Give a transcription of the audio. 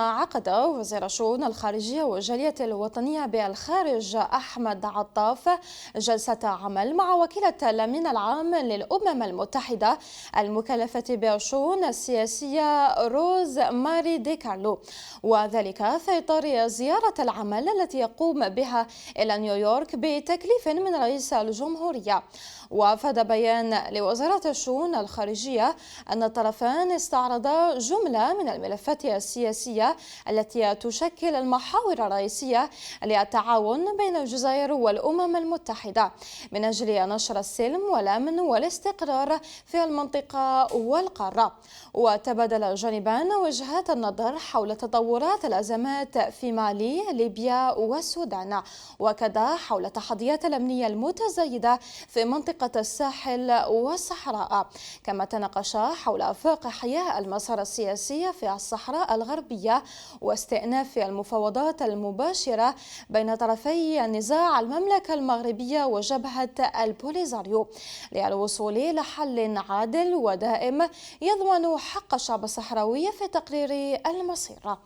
عقد وزير الشؤون الخارجية والجالية الوطنية بالخارج أحمد عطاف جلسة عمل مع وكيلة الأمين العام للأمم المتحدة المكلفة بالشؤون السياسية روز ماري دي كارلو، وذلك في إطار زيارة العمل التي يقوم بها إلى نيويورك بتكليف من رئيس الجمهورية. وأفاد بيان لوزارة الشؤون الخارجية أن الطرفان استعرضا جملة من الملفات السياسية التي تشكل المحاور الرئيسية للتعاون بين الجزائر والأمم المتحدة من أجل نشر السلم والأمن والاستقرار في المنطقة والقارة. وتبادل الجانبان وجهات النظر حول تطورات الأزمات في مالي، ليبيا والسودان، وكذا حول التحديات الأمنية المتزايدة في منطقة الساحل والصحراء. كما تناقشا حول آفاق حياة المسار السياسي في الصحراء الغربية واستئناف المفاوضات المباشرة بين طرفي النزاع المملكة المغربية وجبهة البوليزاريو للوصول لحل عادل ودائم يضمن حق الشعب الصحراوي في تقرير المصير.